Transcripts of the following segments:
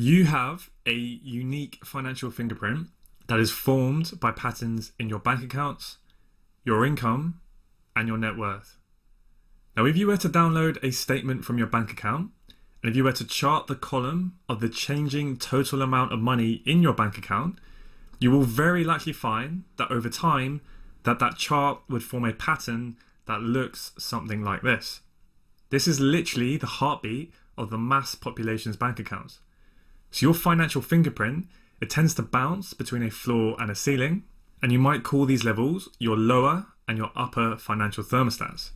You have a unique financial fingerprint that is formed by patterns in your bank accounts, your income, and your net worth. Now, if you were to download a statement from your bank account, and if you were to chart the column of the changing total amount of money in your bank account, you will very likely find that over time, that chart would form a pattern that looks something like this. This is literally the heartbeat of the mass population's bank accounts. So your financial fingerprint, it tends to bounce between a floor and a ceiling, and you might call these levels your lower and your upper financial thermostats.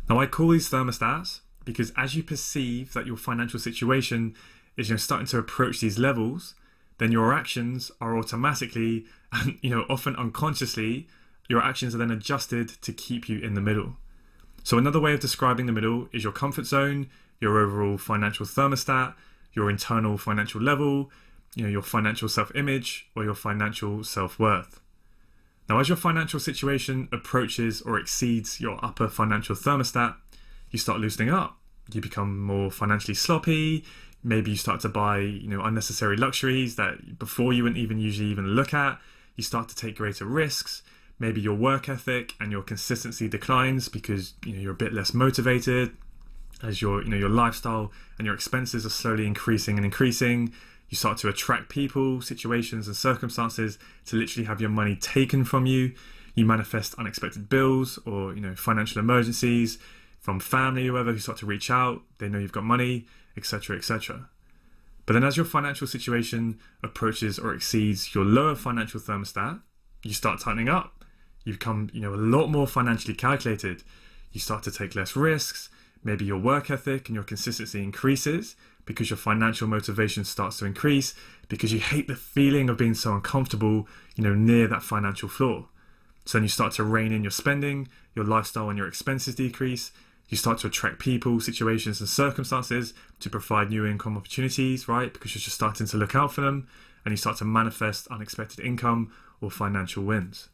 Now, I call these thermostats because as you perceive that your financial situation is starting to approach these levels, then your actions are automatically and often unconsciously, your actions are then adjusted to keep you in the middle. So another way of describing the middle is your comfort zone, your overall financial thermostat, your internal financial level, your financial self-image, or your financial self-worth. Now, as your financial situation approaches or exceeds your upper financial thermostat, you start loosening up. You become more financially sloppy. Maybe you start to buy, unnecessary luxuries that before you wouldn't usually look at. You start to take greater risks. Maybe your work ethic and your consistency declines because you're a bit less motivated. As your lifestyle and your expenses are slowly increasing, you start to attract people, situations, and circumstances to literally have your money taken from you. You manifest unexpected bills or financial emergencies from family, whoever, who start to reach out. They know you've got money, etc., etc. But then, as your financial situation approaches or exceeds your lower financial thermostat, you start tightening up. You become a lot more financially calculated. You start to take less risks. Maybe your work ethic and your consistency increases because your financial motivation starts to increase because you hate the feeling of being so uncomfortable, near that financial floor. So then you start to rein in your spending, your lifestyle and your expenses decrease. You start to attract people, situations and circumstances to provide new income opportunities, right? Because you're just starting to look out for them, and you start to manifest unexpected income or financial wins.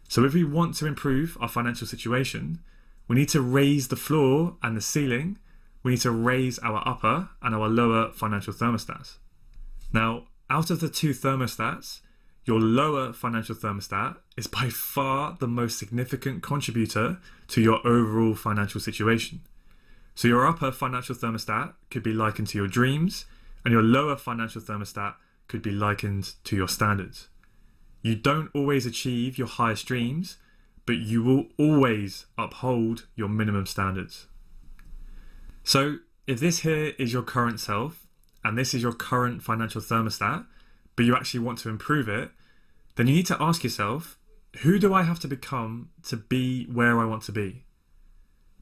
So if we want to improve our financial situation, we need to raise the floor and the ceiling. We need to raise our upper and our lower financial thermostats. Now, out of the two thermostats, your lower financial thermostat is by far the most significant contributor to your overall financial situation. So your upper financial thermostat could be likened to your dreams, and your lower financial thermostat could be likened to your standards. You don't always achieve your highest dreams, but you will always uphold your minimum standards. So if this here is your current self, and this is your current financial thermostat, but you actually want to improve it, then you need to ask yourself, who do I have to become to be where I want to be?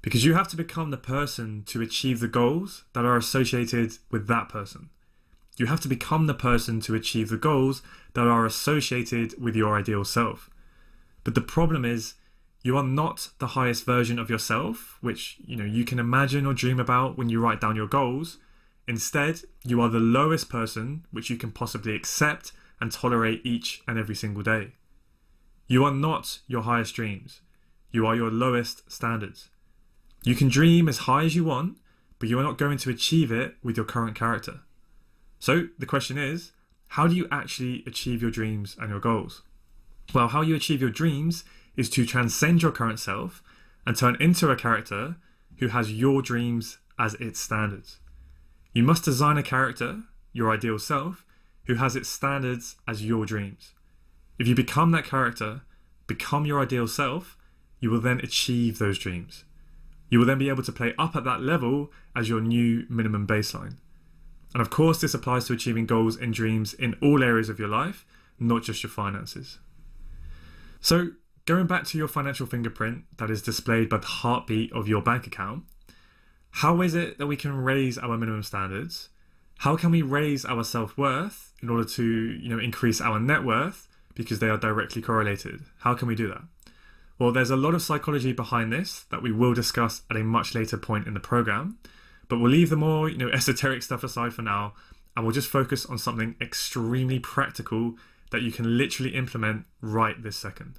Because you have to become the person to achieve the goals that are associated with that person. You have to become the person to achieve the goals that are associated with your ideal self. But the problem is, you are not the highest version of yourself, which you can imagine or dream about when you write down your goals. Instead, you are the lowest person which you can possibly accept and tolerate each and every single day. You are not your highest dreams. You are your lowest standards. You can dream as high as you want, but you are not going to achieve it with your current character. So the question is, how do you actually achieve your dreams and your goals? Well, how you achieve your dreams is to transcend your current self and turn into a character who has your dreams as its standards. You must design a character, your ideal self, who has its standards as your dreams. If you become that character, become your ideal self, you will then achieve those dreams. You will then be able to play up at that level as your new minimum baseline. And of course, this applies to achieving goals and dreams in all areas of your life, not just your finances. So, going back to your financial fingerprint that is displayed by the heartbeat of your bank account, how is it that we can raise our minimum standards? How can we raise our self-worth in order to, increase our net worth? Because they are directly correlated. How can we do that? Well, there's a lot of psychology behind this that we will discuss at a much later point in the program, but we'll leave the more, esoteric stuff aside for now, and we'll just focus on something extremely practical that you can literally implement right this second,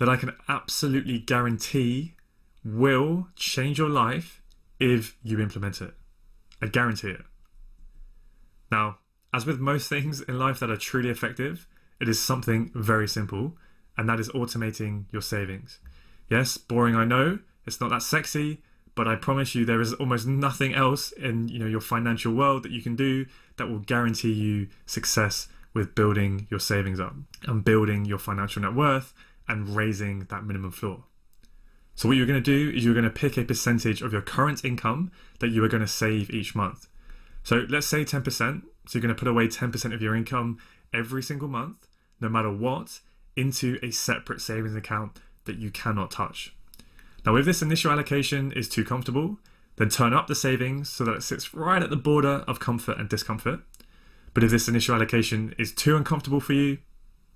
that I can absolutely guarantee will change your life if you implement it. I guarantee it. Now, as with most things in life that are truly effective, it is something very simple, and that is automating your savings. Yes, boring, I know. It's not that sexy, but I promise you there is almost nothing else in your financial world that you can do that will guarantee you success with building your savings up and building your financial net worth and raising that minimum floor. So what you're going to do is you're going to pick a percentage of your current income that you are going to save each month. So let's say 10%. So you're going to put away 10% of your income every single month, no matter what, into a separate savings account that you cannot touch. Now, if this initial allocation is too comfortable, then turn up the savings so that it sits right at the border of comfort and discomfort. But if this initial allocation is too uncomfortable for you,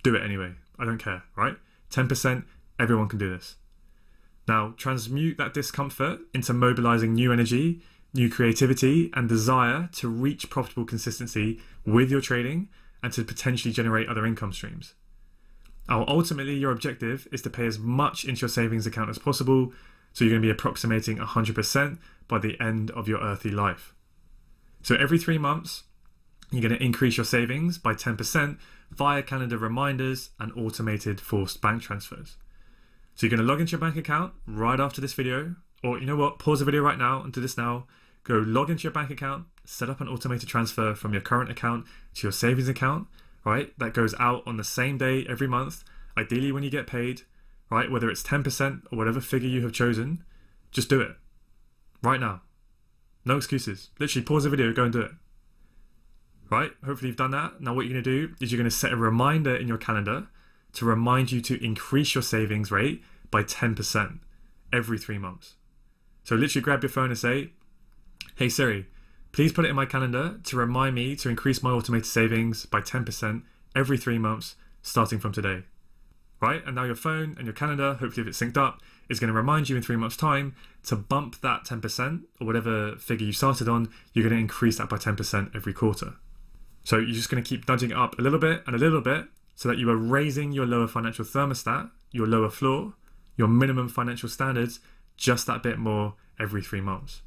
do it anyway. I don't care, right? 10%, everyone can do this. Now, transmute that discomfort into mobilizing new energy, new creativity, and desire to reach profitable consistency with your trading and to potentially generate other income streams. Now, ultimately, your objective is to pay as much into your savings account as possible, so you're going to be approximating 100% by the end of your earthly life. So every 3 months, you're going to increase your savings by 10% via calendar reminders and automated forced bank transfers. So you're going to log into your bank account right after this video, or you know what, pause the video right now and do this now. Go log into your bank account, set up an automated transfer from your current account to your savings account, right? That goes out on the same day every month, ideally when you get paid, right? Whether it's 10% or whatever figure you have chosen, just do it right now. No excuses. Literally pause the video, go and do it. Right? Hopefully you've done that. Now what you're going to do is you're going to set a reminder in your calendar to remind you to increase your savings rate by 10% every 3 months. So literally grab your phone and say, hey Siri, please put it in my calendar to remind me to increase my automated savings by 10% every 3 months starting from today. Right? And now your phone and your calendar, hopefully if it's synced up, is going to remind you in 3 months' time to bump that 10% or whatever figure you started on, you're going to increase that by 10% every quarter. So you're just going to keep nudging it up a little bit and a little bit so that you are raising your lower financial thermostat, your lower floor, your minimum financial standards, just that bit more every 3 months.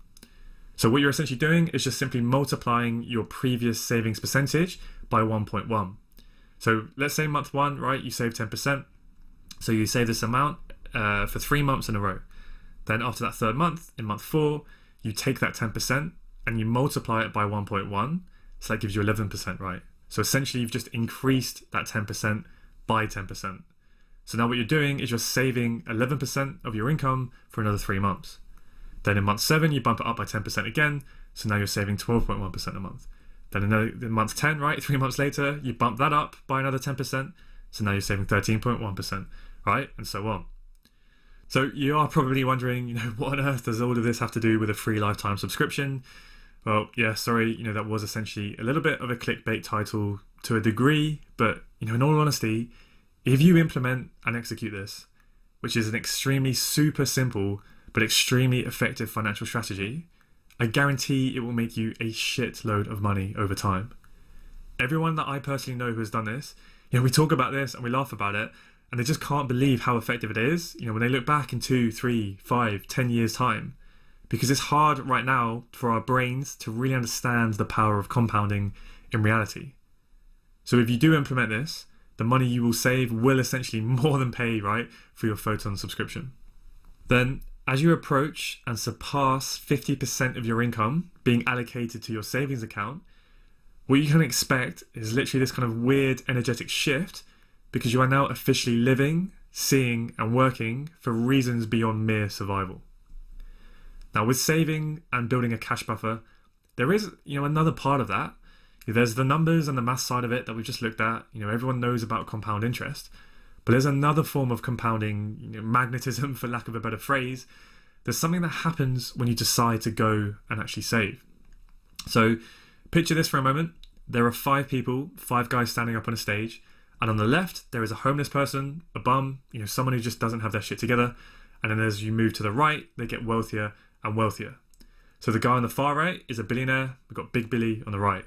So what you're essentially doing is just simply multiplying your previous savings percentage by 1.1. So let's say month 1, right, you save 10%. So you save this amount for 3 months in a row. Then after that 3rd month, in month 4, you take that 10% and you multiply it by 1.1. So that gives you 11%, right? So essentially you've just increased that 10% by 10%. So now what you're doing is you're saving 11% of your income for another 3 months. Then in month 7, you bump it up by 10% again. So now you're saving 12.1% a month. Then in month 10, right, 3 months later, you bump that up by another 10%. So now you're saving 13.1%, right? And so on. So you are probably wondering, what on earth does all of this have to do with a free lifetime subscription? Well, yeah, sorry, that was essentially a little bit of a clickbait title to a degree, but, in all honesty, if you implement and execute this, which is an extremely super simple but extremely effective financial strategy, I guarantee it will make you a shitload of money over time. Everyone that I personally know who has done this, we talk about this and we laugh about it, and they just can't believe how effective it is, when they look back in 2, 3, 5, 10 years' time. Because it's hard right now for our brains to really understand the power of compounding in reality. So if you do implement this, the money you will save will essentially more than pay, right, for your Photon subscription. Then, as you approach and surpass 50% of your income being allocated to your savings account, what you can expect is literally this kind of weird energetic shift, because you are now officially living, seeing, and working for reasons beyond mere survival. Now, with saving and building a cash buffer, there is, another part of that. There's the numbers and the math side of it that we've just looked at. Everyone knows about compound interest, but there's another form of compounding, magnetism, for lack of a better phrase. There's something that happens when you decide to go and actually save. So picture this for a moment. There are 5 people, 5 guys standing up on a stage, and on the left, there is a homeless person, a bum, someone who just doesn't have their shit together. And then as you move to the right, they get wealthier and wealthier. So the guy on the far right is a billionaire. We've got Big Billy on the right.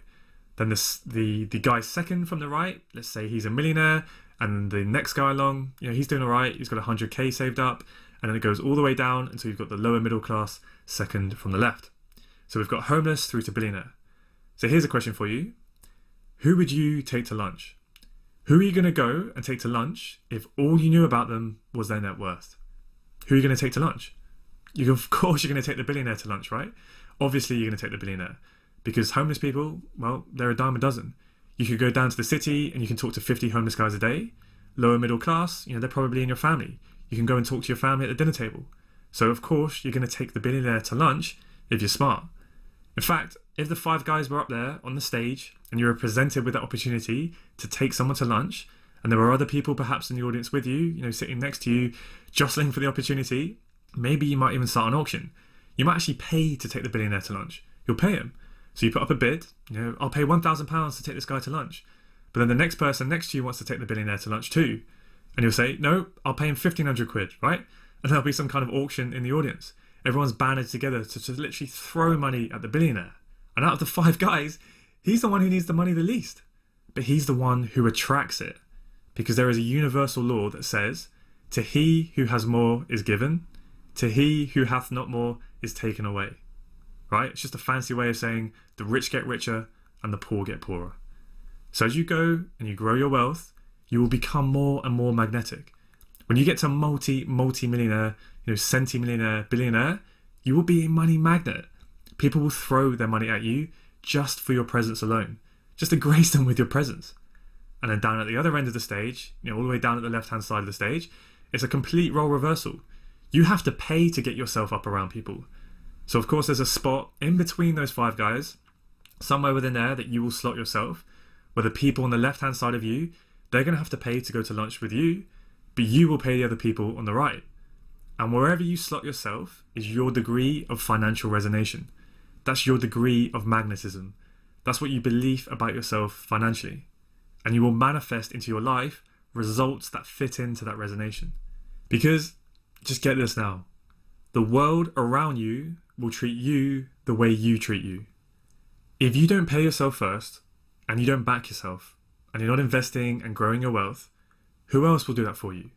Then the guy second from the right, let's say he's a millionaire, and the next guy along, he's doing all right. He's got 100k saved up, and then it goes all the way down until you've got the lower middle class second from the left. So we've got homeless through to billionaire. So here's a question for you. who would you take to lunch? Who are you going to go and take to lunch if all you knew about them was their net worth? Who are you going to take to lunch? Of course, you're going to take the billionaire to lunch, right? Obviously, you're going to take the billionaire. Because homeless people, well, they're a dime a dozen. You could go down to the city and you can talk to 50 homeless guys a day. Lower middle class, they're probably in your family. You can go and talk to your family at the dinner table. So, of course, you're going to take the billionaire to lunch if you're smart. In fact, if the 5 guys were up there on the stage and you were presented with the opportunity to take someone to lunch, and there were other people perhaps in the audience with you, sitting next to you, jostling for the opportunity, maybe you might even start an auction. You might actually pay to take the billionaire to lunch. You'll pay him. So you put up a bid, I'll pay £1,000 to take this guy to lunch. But then the next person next to you wants to take the billionaire to lunch too. And you'll say, no, I'll pay him 1,500 quid, right? And there'll be some kind of auction in the audience. Everyone's banded together to literally throw money at the billionaire. And out of the 5 guys, he's the one who needs the money the least. But he's the one who attracts it. Because there is a universal law that says, to he who has more is given, to he who hath not more is taken away. Right? It's just a fancy way of saying the rich get richer and the poor get poorer. So as you go and you grow your wealth, you will become more and more magnetic. When you get to multi-millionaire, centimillionaire, billionaire, you will be a money magnet. People will throw their money at you just for your presence alone, just to grace them with your presence. And then down at the other end of the stage, all the way down at the left-hand side of the stage, it's a complete role reversal. You have to pay to get yourself up around people. So of course there's a spot in between those 5 guys, somewhere within there that you will slot yourself, where the people on the left-hand side of you, they're going to have to pay to go to lunch with you, but you will pay the other people on the right. And wherever you slot yourself is your degree of financial resonation. That's your degree of magnetism. That's what you believe about yourself financially. And you will manifest into your life results that fit into that resonation. Because, just get this now, the world around you will treat you the way you treat you. If you don't pay yourself first, and you don't back yourself, and you're not investing and growing your wealth, who else will do that for you?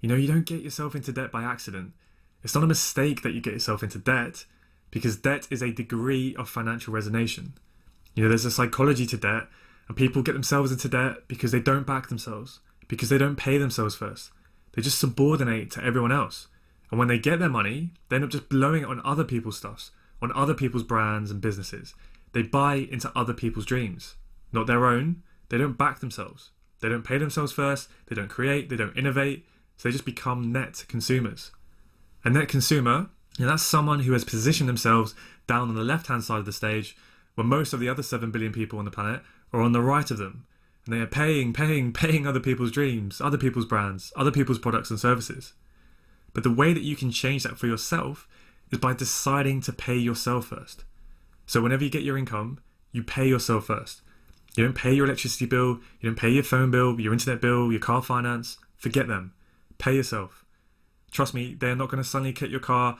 You don't get yourself into debt by accident. It's not a mistake that you get yourself into debt, because debt is a degree of financial resonation. There's a psychology to debt, and people get themselves into debt because they don't back themselves, because they don't pay themselves first. They just subordinate to everyone else. And when they get their money, they end up just blowing it on other people's stuffs, on other people's brands and businesses. They buy into other people's dreams, not their own. They don't back themselves. They don't pay themselves first. They don't create. They don't innovate. So they just become net consumers. A net consumer, that's someone who has positioned themselves down on the left-hand side of the stage, where most of the other 7 billion people on the planet are on the right of them. And they are paying other people's dreams, other people's brands, other people's products and services. But the way that you can change that for yourself is by deciding to pay yourself first. So whenever you get your income, you pay yourself first. You don't pay your electricity bill, you don't pay your phone bill, your internet bill, your car finance. Forget them. Pay yourself. Trust me, they're not going to suddenly get your car,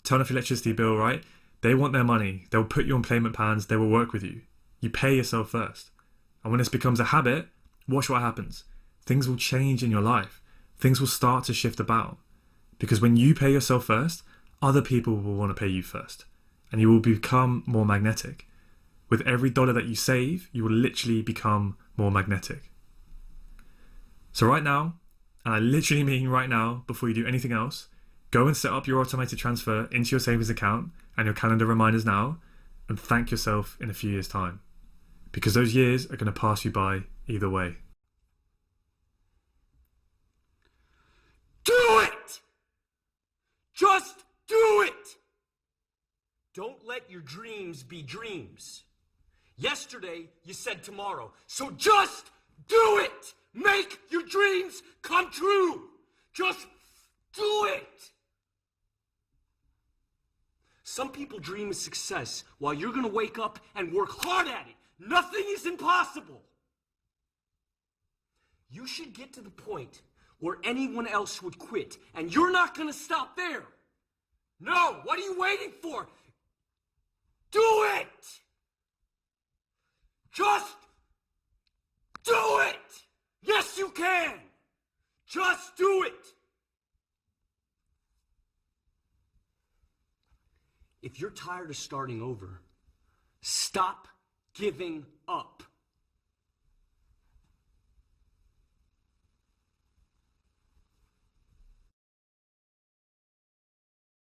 turn off your electricity bill, right? They want their money. They'll put you on payment plans. They will work with you. You pay yourself first. And when this becomes a habit, watch what happens. Things will change in your life. Things will start to shift about. Because when you pay yourself first, other people will want to pay you first. And you will become more magnetic. With every dollar that you save, you will literally become more magnetic. So right now, and I literally mean right now, before you do anything else, go and set up your automated transfer into your savings account and your calendar reminders now, and thank yourself in a few years' time. Because those years are going to pass you by either way. Do it! Just do it! Don't let your dreams be dreams. Yesterday, you said tomorrow. So just do it! Make your dreams come true! Just do it! Some people dream of success while you're gonna wake up and work hard at it. Nothing is impossible. You should get to the point where anyone else would quit, and you're not gonna stop there. No, what are you waiting for? Do it! Just do it! Yes, you can! Just do it! If you're tired of starting over, stop giving up.